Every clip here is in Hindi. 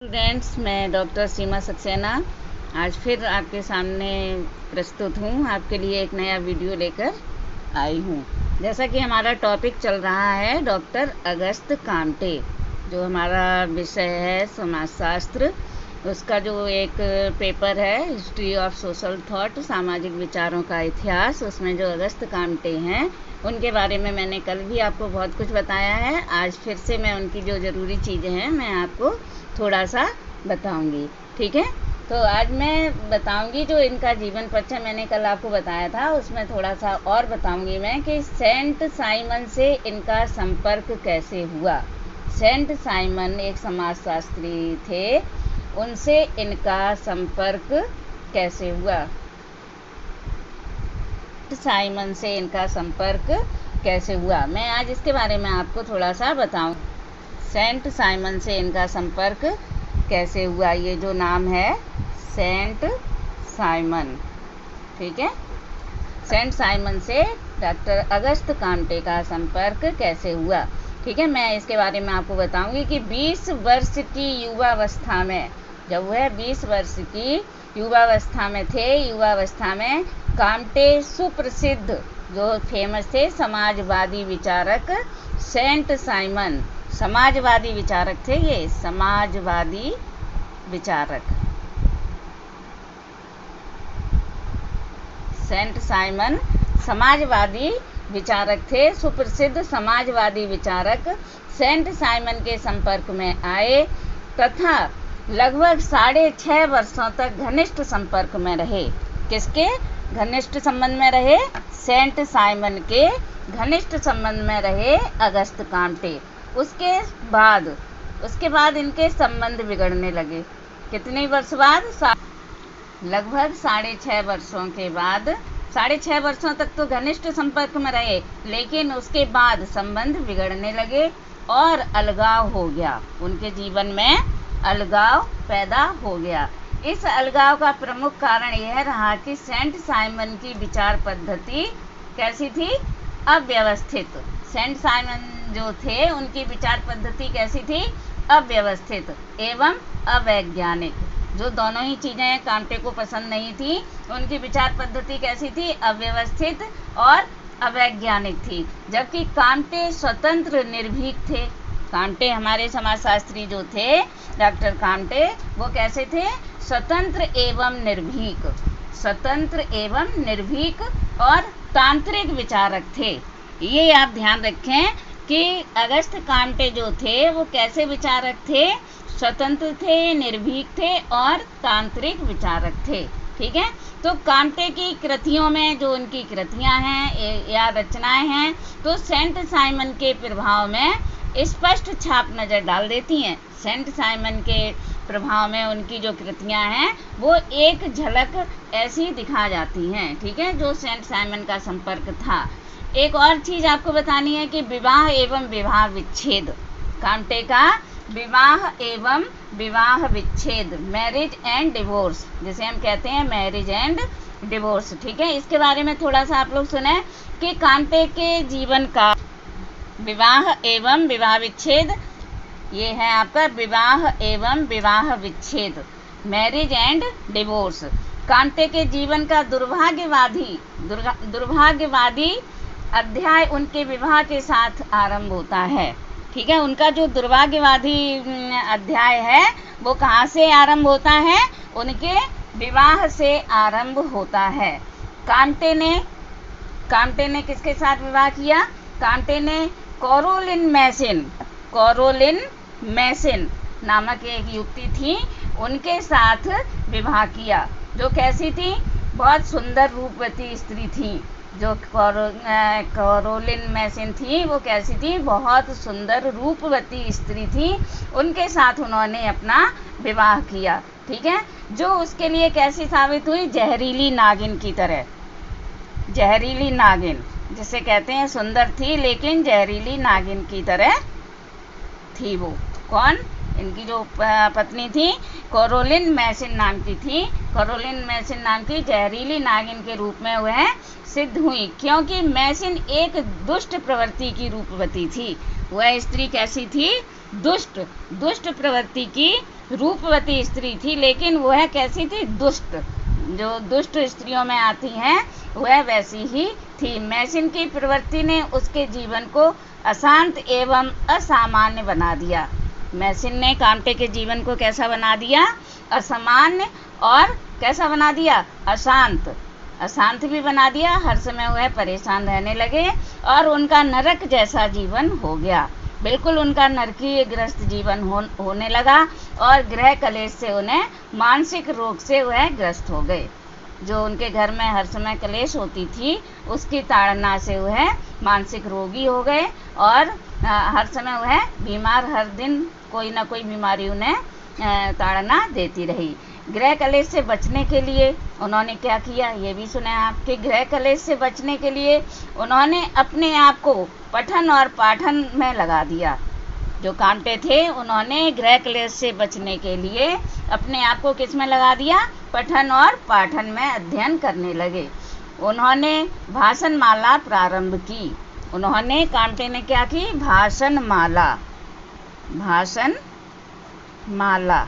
स्टूडेंट्स, मैं डॉक्टर सीमा सक्सेना आज फिर आपके सामने प्रस्तुत हूँ। आपके लिए एक नया वीडियो लेकर आई हूँ। जैसा कि हमारा टॉपिक चल रहा है डॉक्टर अगस्त कामटे, जो हमारा विषय है समाजशास्त्र, उसका जो एक पेपर है हिस्ट्री ऑफ सोशल थॉट, सामाजिक विचारों का इतिहास, उसमें जो अगस्त कामटे हैं उनके बारे में मैंने कल भी आपको बहुत कुछ बताया है। आज फिर से मैं उनकी जो ज़रूरी चीज़ें हैं मैं आपको थोड़ा सा बताऊंगी। ठीक है, तो आज मैं बताऊंगी जो इनका जीवन परिचय मैंने कल आपको बताया था, उसमें थोड़ा सा और बताऊंगी मैं कि सेंट साइमन से इनका संपर्क कैसे हुआ। सेंट साइमन एक समाजशास्त्री थे, उनसे इनका संपर्क कैसे हुआ। साइमन से इनका संपर्क कैसे हुआ, मैं आज इसके बारे में आपको थोड़ा सा बताऊं। सेंट साइमन से इनका संपर्क कैसे हुआ, ये जो नाम है सेंट साइमन, ठीक है। सेंट साइमन से डॉक्टर अगस्त कामटे का संपर्क कैसे हुआ, ठीक है। मैं इसके बारे में आपको बताऊंगी कि 20 वर्ष की युवावस्था में, जब वह 20 वर्ष की युवावस्था में थे, युवावस्था में कामटे सुप्रसिद्ध जो फेमस थे समाजवादी विचारक सेंट साइमन, समाजवादी विचारक थे ये, समाजवादी विचारक सेंट साइमन समाजवादी विचारक थे, सुप्रसिद्ध समाजवादी विचारक सेंट साइमन के संपर्क में आए तथा लगभग 6.5 वर्षों तक घनिष्ठ संपर्क में रहे। किसके घनिष्ठ संबंध में रहे? सेंट साइमन के घनिष्ठ संबंध में रहे अगस्त कामटे। उसके बाद इनके संबंध बिगड़ने लगे। कितने वर्ष बाद? लगभग 6.5 वर्षों के बाद। 6.5 वर्षों तक तो घनिष्ठ संपर्क में रहे, लेकिन उसके बाद संबंध बिगड़ने लगे और अलगाव हो गया। उनके जीवन में अलगाव पैदा हो गया। इस अलगाव का प्रमुख कारण यह रहा कि सेंट साइमन की विचार पद्धति कैसी थी? अव्यवस्थित। सेंट साइमन जो थे उनकी विचार पद्धति कैसी थी? अव्यवस्थित एवं अवैज्ञानिक। जो दोनों ही चीज़ें कामटे को पसंद नहीं थी। उनकी विचार पद्धति कैसी थी? अव्यवस्थित और अवैज्ञानिक थी। जबकि कामटे स्वतंत्र निर्भीक थे। कामटे हमारे समाजशास्त्री जो थे डॉक्टर कामटे, वो कैसे थे? स्वतंत्र एवं निर्भीक, स्वतंत्र एवं निर्भीक और तांत्रिक विचारक थे। ये आप ध्यान रखें कि अगस्त कामटे जो थे वो कैसे विचारक थे? स्वतंत्र थे, निर्भीक थे और तांत्रिक विचारक थे, ठीक है। तो कामटे की कृतियों में जो उनकी कृतियां हैं या रचनाएं हैं, तो सेंट साइमन के प्रभाव में स्पष्ट छाप नज़र डाल देती हैं। सेंट साइमन के प्रभाव में उनकी जो कृतियां हैं वो एक झलक ऐसी दिखा जाती हैं, ठीक है, जो सेंट साइमन का संपर्क था। एक और चीज़ आपको बतानी है कि विवाह एवं विवाह विच्छेद, कामटे का विवाह एवं विवाह विच्छेद, मैरिज एंड डिवोर्स, जिसे हम कहते हैं मैरिज एंड डिवोर्स, ठीक है। इसके बारे में थोड़ा सा आप लोग सुने कि कामटे के जीवन का विवाह एवं विवाह विच्छेद, ये है आपका विवाह एवं विवाह विच्छेद, मैरिज एंड डिवोर्स। कामटे के जीवन का दुर्भाग्यवादी अध्याय उनके विवाह के साथ आरंभ होता है, ठीक है। उनका जो दुर्भाग्यवादी अध्याय है वो कहाँ से आरंभ होता है? उनके विवाह से आरंभ होता है। कामटे ने किसके साथ विवाह किया? कामटे ने कैरोलिन मैसिन नामक एक युवती थी, उनके साथ विवाह किया, जो कैसी थी? बहुत सुंदर रूपवती स्त्री थी। जो कैरोलिन मैसिन थी वो कैसी थी? बहुत सुंदर रूपवती स्त्री थी। उनके साथ उन्होंने अपना विवाह किया, ठीक है, जो उसके लिए कैसी साबित हुई? जहरीली नागिन की तरह। जहरीली नागिन जिसे कहते हैं, सुंदर थी लेकिन जहरीली नागिन की तरह थी वो। कौन? इनकी जो पत्नी थी कैरोलिन मैसिन नाम की थी। कैरोलिन मैसिन नाम की जहरीली नागिन के रूप में वह सिद्ध हुई, क्योंकि मैसिन एक दुष्ट प्रवृत्ति की रूपवती थी। वह स्त्री कैसी थी? दुष्ट प्रवृत्ति की रूपवती स्त्री थी, लेकिन वह कैसी थी? दुष्ट। जो दुष्ट स्त्रियों में आती हैं वह वैसी ही थी। मैसिन की प्रवृत्ति ने उसके जीवन को अशांत एवं असामान्य बना दिया। मैसिन ने काम्टे के जीवन को कैसा बना दिया? असामान्य, और कैसा बना दिया? अशांत। अशांत भी बना दिया। हर समय वह परेशान रहने लगे और उनका नरक जैसा जीवन हो गया। बिल्कुल उनका नरकीय ग्रस्त जीवन होने लगा और गृह कलेश से उन्हें मानसिक रोग से वह ग्रस्त हो गए। जो उनके घर में हर समय कलेश होती थी, उसकी ताड़ना से वह मानसिक रोगी हो गए और हर समय वह बीमार, हर दिन कोई ना कोई बीमारी उन्हें ताड़ना देती रही। गृह कलेश से बचने के लिए उन्होंने क्या किया, ये भी सुना है आपके। गृह कलेश से बचने के लिए उन्होंने अपने आप को पठन और पाठन में लगा दिया। जो काम्टे थे उन्होंने गृह क्लेश से बचने के लिए अपने आप को किस में लगा दिया? पठन और पाठन में अध्ययन करने लगे। उन्होंने भाषण माला प्रारंभ की। उन्होंने, काम्टे ने क्या की? भाषण माला। भाषण माला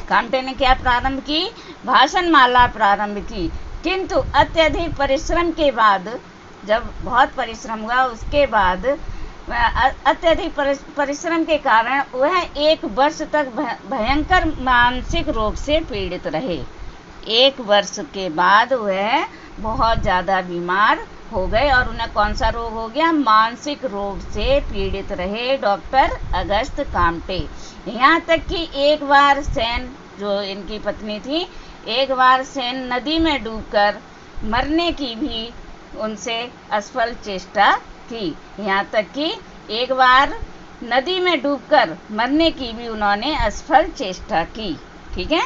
काम्टे ने क्या प्रारंभ की? भाषण माला प्रारंभ की। किंतु अत्यधिक परिश्रम के बाद, जब बहुत परिश्रम हुआ, उसके बाद अत्यधिक परिश्रम के कारण वह 1 वर्ष तक भयंकर मानसिक रोग से पीड़ित रहे। 1 वर्ष के बाद वह बहुत ज़्यादा बीमार हो गए और उन्हें कौन सा रोग हो गया? मानसिक रोग से पीड़ित रहे डॉक्टर अगस्त काम्टे। यहाँ तक कि एक बार सेन, जो इनकी पत्नी थी, एक बार सेन नदी में डूबकर मरने की भी उनसे असफल चेष्टा की। यहाँ तक कि एक बार नदी में डूबकर मरने की भी उन्होंने असफल चेष्टा की। ठीक है।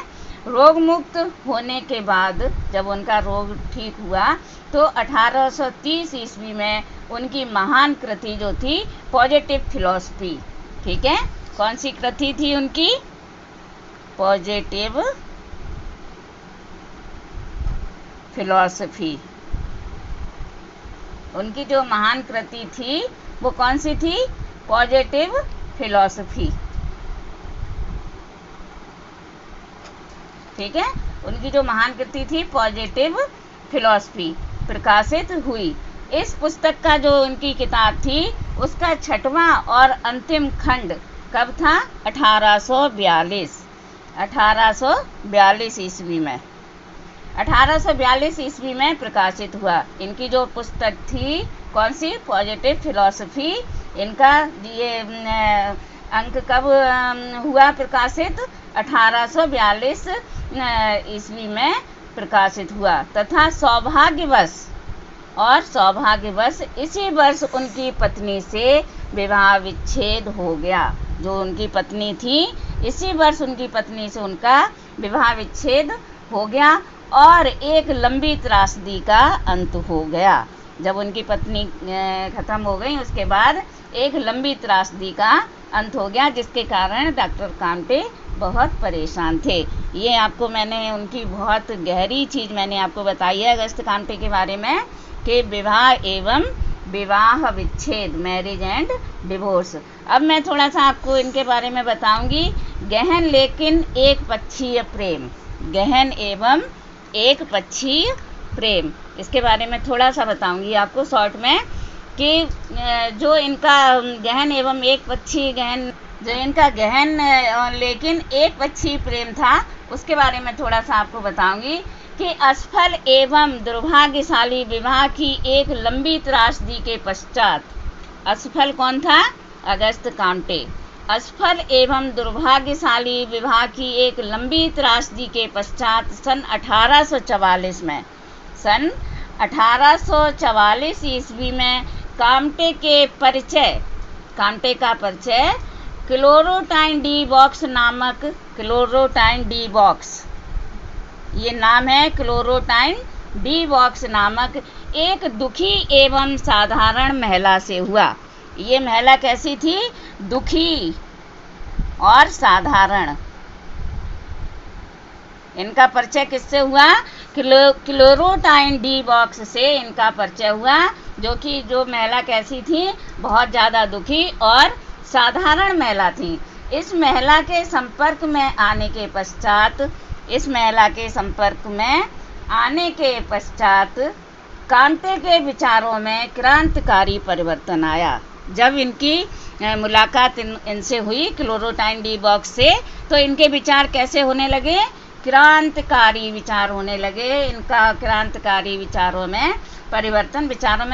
रोग मुक्त होने के बाद जब उनका रोग ठीक हुआ तो 1830 ईस्वी में उनकी महान कृति जो थी पॉजिटिव फिलॉसफी। ठीक है। कौन सी कृति थी उनकी? Positive philosophy. उनकी जो महान कृति थी वो कौन सी थी? Positive philosophy. ठीक है। उनकी जो महान कृति थी पॉजिटिव फिलॉसफी प्रकाशित हुई। इस पुस्तक का जो उनकी किताब थी उसका 6वां और अंतिम खंड कब था? 1842 ईस्वी में। 1842 ईस्वी में प्रकाशित हुआ। इनकी जो पुस्तक थी कौन सी? Positive philosophy. इनका ये अंक कब हुआ प्रकाशित? 1842 ईस्वी में प्रकाशित हुआ। तथा सौभाग्यवश इसी वर्ष उनकी पत्नी से विवाह विच्छेद हो गया। जो उनकी पत्नी थी, इसी वर्ष उनकी पत्नी से उनका विवाह विच्छेद हो गया और एक लंबी त्रासदी का अंत हो गया। जब उनकी पत्नी खत्म हो गई उसके बाद एक लंबी त्रासदी का अंत हो गया, जिसके कारण डॉक्टर काम्टे बहुत परेशान थे। ये आपको मैंने उनकी बहुत गहरी चीज़ मैंने आपको बताई है अगस्त काम्टे के बारे में कि विवाह एवं विवाह विच्छेद, मैरिज एंड डिवोर्स। अब मैं थोड़ा सा आपको इनके बारे में बताऊंगी। गहन लेकिन एक पक्षीय प्रेम, गहन एवं एक पक्षीय प्रेम, इसके बारे में थोड़ा सा बताऊंगी आपको शॉर्ट में कि जो इनका गहन एवं एक पक्षीय गहन लेकिन एक पक्षीय प्रेम था उसके बारे में थोड़ा सा आपको बताऊंगी कि असफल एवं दुर्भाग्यशाली विवाह की एक लंबी त्रासदी के पश्चात, असफल कौन था? Auguste Comte. असफल एवं दुर्भाग्यशाली विवाह की एक लंबी त्रासदी के पश्चात सन 1844 ईस्वी में काम्टे का परिचय क्लोरोटाइन डी बॉक्स नामक, क्लोरोटाइन डी बॉक्स, ये नाम है क्लोरोटाइन डी बॉक्स नामक एक दुखी एवं साधारण महिला से हुआ। ये महिला कैसी थी? दुखी और साधारण। इनका परिचय किससे हुआ? क्लोरोटाइन डी बॉक्स से इनका परिचय हुआ, जो महिला कैसी थी? बहुत ज़्यादा दुखी और साधारण महिला थी। इस महिला के संपर्क में आने के पश्चात कांटे के विचारों में क्रांतिकारी परिवर्तन आया। जब इनकी मुलाकात इनसे हुई क्लोरोटाइन डी बॉक्स से, तो इनके विचार कैसे होने लगे? क्रांतिकारी विचार होने लगे। इनका क्रांतिकारी विचारों में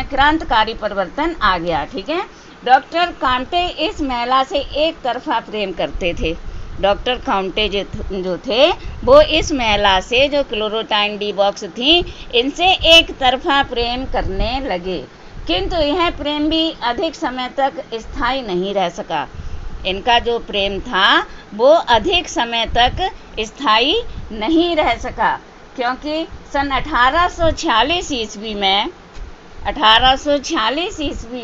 क्रांतिकारी परिवर्तन आ गया। ठीक है। डॉक्टर कांटे इस महिला से एक तरफा प्रेम करते थे। डॉक्टर कांटे जो थे वो इस महिला से, जो क्लोरोटाइन डी बॉक्स थी, इनसे एक तरफा प्रेम करने लगे, किंतु यह प्रेम भी अधिक समय तक स्थायी नहीं रह सका। इनका जो प्रेम था वो अधिक समय तक स्थायी नहीं रह सका, क्योंकि सन 1846 ईस्वी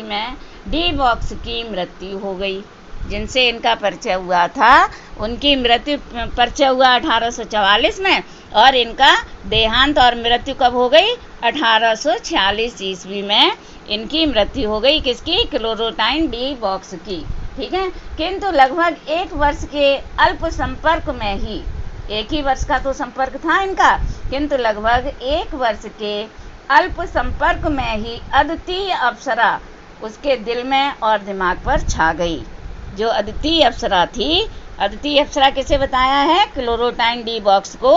में डी बॉक्स की मृत्यु हो गई। जिनसे इनका परिचय हुआ था उनकी परिचय हुआ 1844 में, और इनका देहांत और मृत्यु कब हो गई? 1846 ईस्वी में इनकी मृत्यु हो गई। किसकी? क्लोरोटाइन डी बॉक्स की। ठीक है। किंतु लगभग 1 वर्ष के अल्प संपर्क में ही, 1 ही वर्ष का तो संपर्क था इनका, किंतु लगभग 1 वर्ष के अल्प संपर्क में ही अद्वितीय अप्सरा उसके दिल में और दिमाग पर छा गई। जो अद्वितीय अप्सरा थी, अद्वितीय अप्सरा किसे बताया है? क्लोरोटाइन डी बॉक्स को।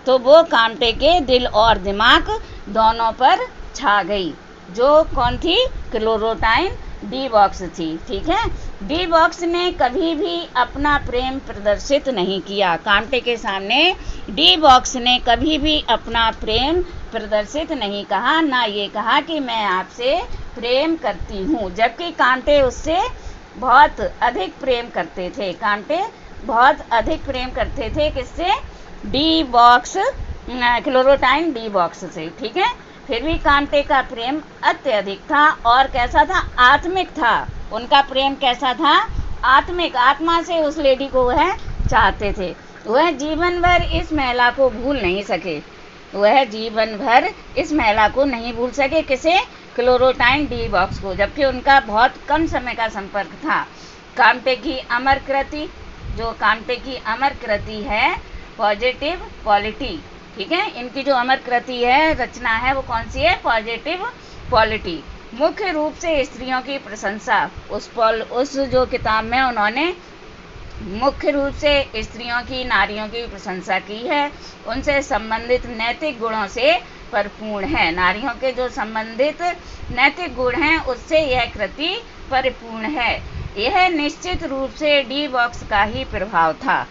तो वो कांटे के दिल और दिमाग दोनों पर छा गई। जो कौन थी? क्लोरोटाइन डी बॉक्स थी। ठीक है। डी बॉक्स ने कभी भी अपना प्रेम प्रदर्शित नहीं किया। कांटे के सामने डी बॉक्स ने कभी भी अपना प्रेम प्रदर्शित नहीं कहा, ना ये कहा कि मैं आपसे प्रेम करती हूँ, जबकि कांटे उससे बहुत अधिक प्रेम करते थे। कांटे बहुत अधिक प्रेम करते थे। किससे? डी बॉक्स, क्लोरोटाइन डी बॉक्स से। ठीक है। फिर भी कांटे का प्रेम अत्यधिक था, और कैसा था? आत्मिक था। उनका प्रेम कैसा था? आत्मिक। आत्मा से उस लेडी को वह चाहते थे। वह जीवन भर इस महिला को भूल नहीं सके। किसे? क्लोरोटाइन डी बॉक्स को, जबकि उनका बहुत कम समय का संपर्क था। कांटे की अमर कृति, जो कांटे की अमर कृति है, पॉजिटिव पॉलिटी। ठीक है। इनकी जो अमर कृति है, रचना है, वो कौन सी है? Positive polity. मुख्य रूप से स्त्रियों की प्रशंसा, उस जो किताब में उन्होंने मुख्य रूप से स्त्रियों की, नारियों की प्रशंसा की है। उनसे संबंधित नैतिक गुणों से परिपूर्ण है। नारियों के जो संबंधित नैतिक गुण हैं, उससे यह कृति परिपूर्ण है। यह निश्चित रूप से डी बॉक्स का ही प्रभाव था।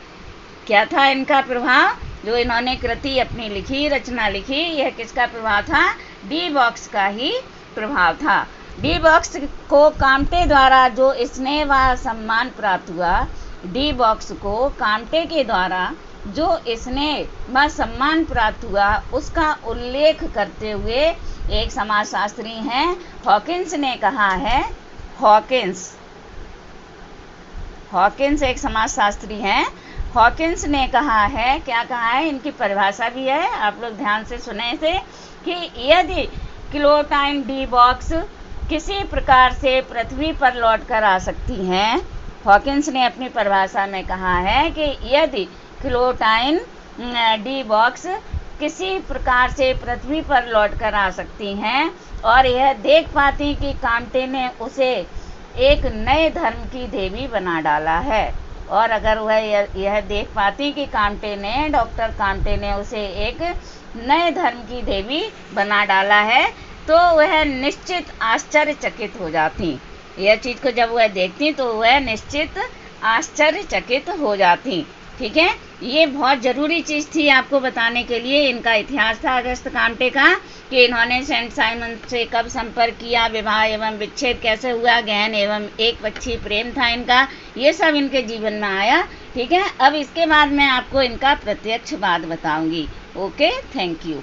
क्या था इनका प्रभाव? जो इन्होंने कृति अपनी लिखी, रचना लिखी, यह किसका प्रभाव था? डी बॉक्स का ही प्रभाव था। डी बॉक्स को कांटे द्वारा जो स्नेह व सम्मान प्राप्त हुआ, डी बॉक्स को कांटे के द्वारा जो स्नेह व सम्मान प्राप्त हुआ, उसका उल्लेख करते हुए एक समाजशास्त्री हैं, हॉकिंस ने कहा है। हॉकिंस एक समाजशास्त्री हैं। हॉकिंस ने कहा है, क्या कहा है? इनकी परिभाषा भी है, आप लोग ध्यान से सुने थे, कि यदि क्लोरोटाइन डी बॉक्स किसी प्रकार से पृथ्वी पर लौट कर आ सकती हैं, हॉकिंस ने अपनी परिभाषा में कहा है कि यदि क्लोरोटाइन डी बॉक्स किसी प्रकार से पृथ्वी पर लौट कर आ सकती हैं, और यह देख पाती कि कांटे ने उसे एक नए धर्म की देवी बना डाला है, और अगर वह यह देख पाती कि डॉक्टर कांटे ने उसे एक नए धर्म की देवी बना डाला है, तो वह निश्चित आश्चर्यचकित हो जाती। यह चीज़ को जब वह देखती तो वह निश्चित आश्चर्यचकित हो जाती। ठीक है। ये बहुत ज़रूरी चीज़ थी आपको बताने के लिए। इनका इतिहास था अगस्त कांटे का, कि इन्होंने सेंट साइमन से कब संपर्क किया, विवाह एवं विच्छेद कैसे हुआ, गहन एवं एक पक्षी प्रेम था इनका, ये सब इनके जीवन में आया। ठीक है। अब इसके बाद मैं आपको इनका प्रत्यक्षवाद बताऊंगी। Okay, thank you.